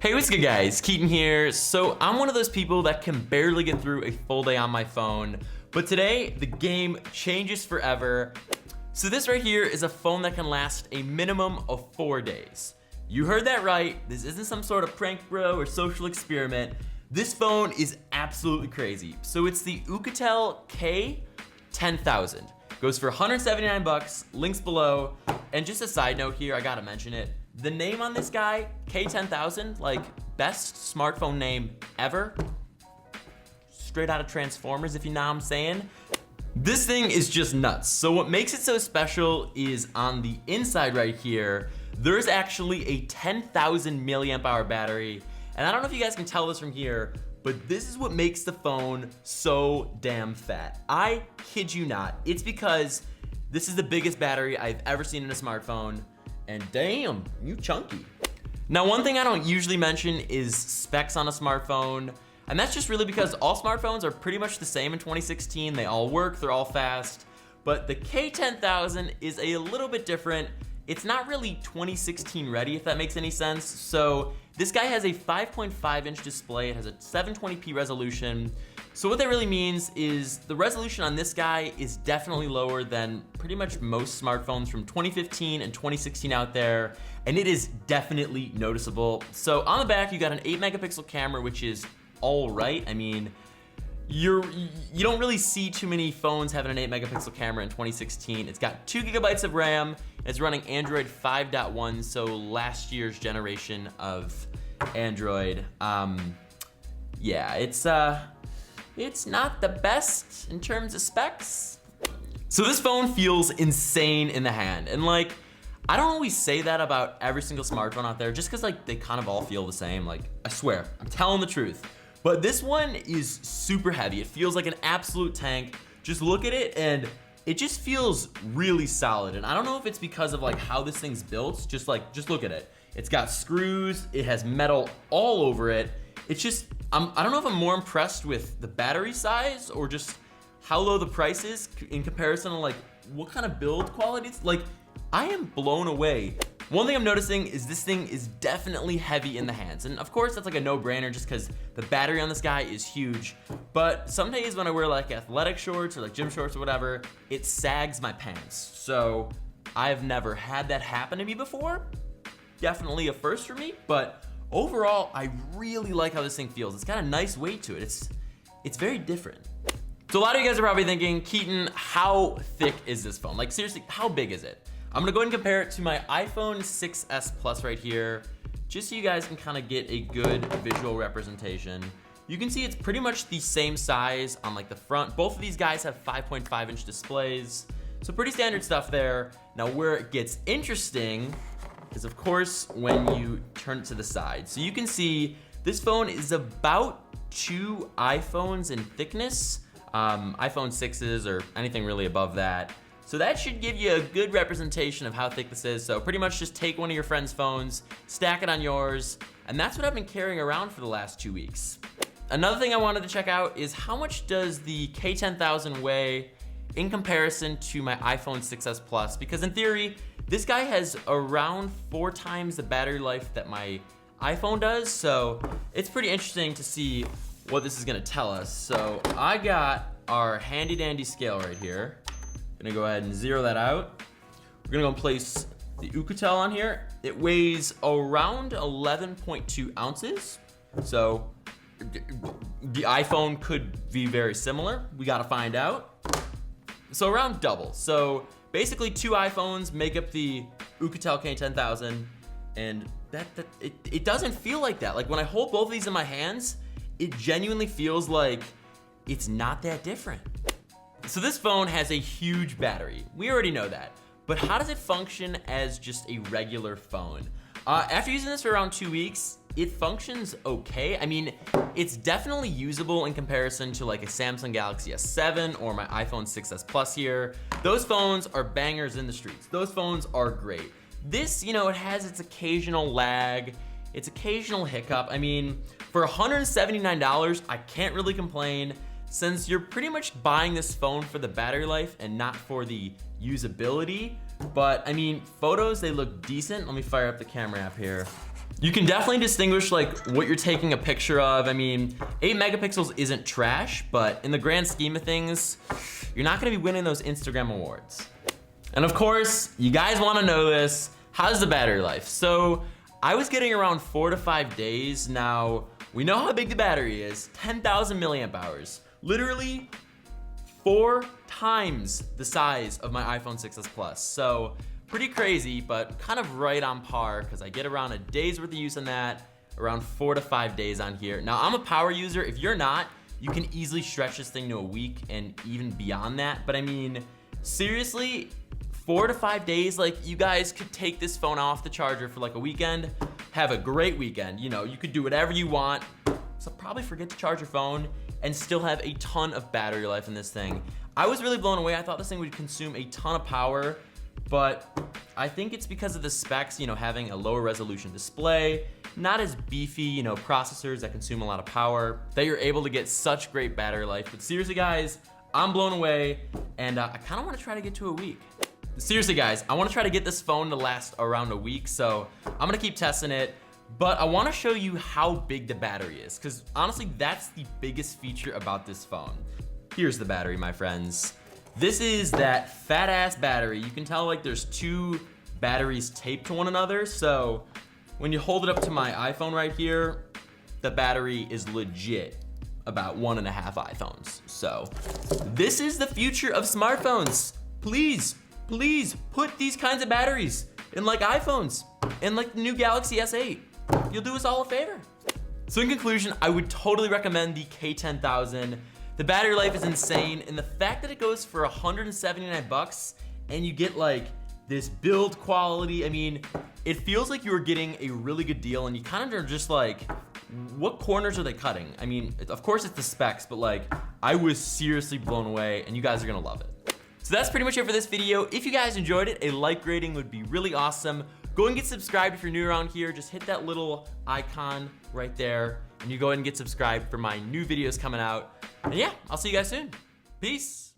Hey, what's good guys? Keaton here. So I'm one of those people that can barely get through a full day on my phone, but today the game changes forever. So this right here is a phone that can last a minimum of 4 days. You heard that right. This isn't some sort of prank bro or social experiment. This phone is absolutely crazy. So it's the Alcatel K10000. Goes for 179 bucks, links below. And just a side note here, I gotta mention it. The name on this guy, K10000, like best smartphone name ever. Straight out of Transformers, if you know what I'm saying. This thing is just nuts. So what makes it so special is on the inside right here, there's actually a 10,000 milliamp hour battery. And I don't know if you guys can tell this from here, but this is what makes the phone so damn fat. I kid you not. It's because this is the biggest battery I've ever seen in a smartphone. And damn, you chunky. Now, one thing I don't usually mention is specs on a smartphone. And that's just really because all smartphones are pretty much the same in 2016. They all work, they're all fast. But the K10000 is a little bit different. It's not really 2016 ready, if that makes any sense. So this guy has a 5.5 inch display. It has a 720p resolution. So what that really means is the resolution on this guy is definitely lower than pretty much most smartphones from 2015 and 2016 out there, and it is definitely noticeable. So on the back, you got an 8 megapixel camera, which is all right. I mean, you don't really see too many phones having an 8 megapixel camera in 2016. It's got 2 gigabytes of RAM. It's running Android 5.1, so last year's generation of Android. Yeah, it's not the best in terms of specs. So this phone feels insane in the hand. And like, I don't always say that about every single smartphone out there just because like they kind of all feel the same. Like, I swear, I'm telling the truth. But this one is super heavy. It feels like an absolute tank. Just look at it and it just feels really solid. And I don't know if it's because of like how this thing's built. Just look at it. It's got screws, it has metal all over it. It's just, I don't know if I'm more impressed with the battery size or just how low the price is in comparison to like what kind of build quality it's like. I am blown away. One thing I'm noticing is this thing is definitely heavy in the hands. And of course that's like a no-brainer just because the battery on this guy is huge. But some days when I wear like athletic shorts or like gym shorts or whatever, it sags my pants. So I've never had that happen to me before. Definitely a first for me, but overall, I really like how this thing feels. It's got a nice weight to it. It's very different. So a lot of you guys are probably thinking, Keaton, how thick is this phone? Like seriously, how big is it? I'm gonna go ahead and compare it to my iPhone 6s Plus right here, just so you guys can kind of get a good visual representation. You can see it's pretty much the same size on like the front. Both of these guys have 5.5 inch displays, so pretty standard stuff there. Now where it gets interesting is of course when you turn it to the side. So you can see this phone is about 2 iPhones in thickness, iPhone 6s or anything really above that. So that should give you a good representation of how thick this is. So pretty much just take one of your friend's phones, stack it on yours, and that's what I've been carrying around for the last 2 weeks. Another thing I wanted to check out is how much does the K10000 weigh in comparison to my iPhone 6s Plus? Because in theory, this guy has around 4 times the battery life that my iPhone does. So it's pretty interesting to see what this is gonna tell us. So I got our handy dandy scale right here. Gonna go ahead and zero that out. We're gonna go and place the Alcatel on here. It weighs around 11.2 ounces. So the iPhone could be very similar. We gotta find out. So around double. So basically 2 iPhones make up the Alcatel K10000, and it doesn't feel like that. Like when I hold both of these in my hands, it genuinely feels like it's not that different. So this phone has a huge battery. We already know that. But how does it function as just a regular phone? After using this for around 2 weeks, it functions okay. I mean, it's definitely usable in comparison to like a Samsung Galaxy S7 or my iPhone 6s Plus here. Those phones are bangers in the streets. Those phones are great. This, you know, it has its occasional lag, its occasional hiccup. I mean, for $179, I can't really complain. Since you're pretty much buying this phone for the battery life and not for the usability. But I mean, photos, they look decent. Let me fire up the camera app here. You can definitely distinguish like what you're taking a picture of. I mean, 8 megapixels isn't trash, but in the grand scheme of things, you're not gonna be winning those Instagram awards. And of course, you guys wanna know this, how's the battery life? So I was getting around 4 to 5 days. Now, we know how big the battery is, 10,000 milliamp hours. Literally 4 times the size of my iPhone 6s Plus. So pretty crazy, but kind of right on par, because I get around a day's worth of use on that, around 4 to 5 days on here. Now, I'm a power user. If you're not, you can easily stretch this thing to a week and even beyond that. But I mean, seriously, 4 to 5 days, like you guys could take this phone off the charger for like a weekend, have a great weekend. You know, you could do whatever you want. So probably forget to charge your phone and still have a ton of battery life in this thing. I was really blown away. I thought this thing would consume a ton of power, but I think it's because of the specs, you know, having a lower resolution display, not as beefy, you know, processors that consume a lot of power, that you're able to get such great battery life. But seriously guys, I'm blown away, and I kind of want to try to get to a week. Seriously guys, I want to try to get this phone to last around a week, so I'm gonna keep testing it. But I want to show you how big the battery is, because honestly, that's the biggest feature about this phone. Here's the battery, my friends. This is that fat ass battery. You can tell like there's 2 batteries taped to one another. So when you hold it up to my iPhone right here, the battery is legit about 1.5 iPhones. So this is the future of smartphones. Please, please put these kinds of batteries in like iPhones and like the new Galaxy S8. You'll do us all a favor. So in conclusion, I would totally recommend the K10000. The battery life is insane, and the fact that it goes for 179 bucks and you get like this build quality, I mean, it feels like you're getting a really good deal, and you kind of are just like, what corners are they cutting? I mean, of course it's the specs, but like, I was seriously blown away, and you guys are gonna love it. So that's pretty much it for this video. If you guys enjoyed it, a like rating would be really awesome. Go and get subscribed if you're new around here. Just hit that little icon right there, and you go ahead and get subscribed for my new videos coming out. And yeah, I'll see you guys soon. Peace.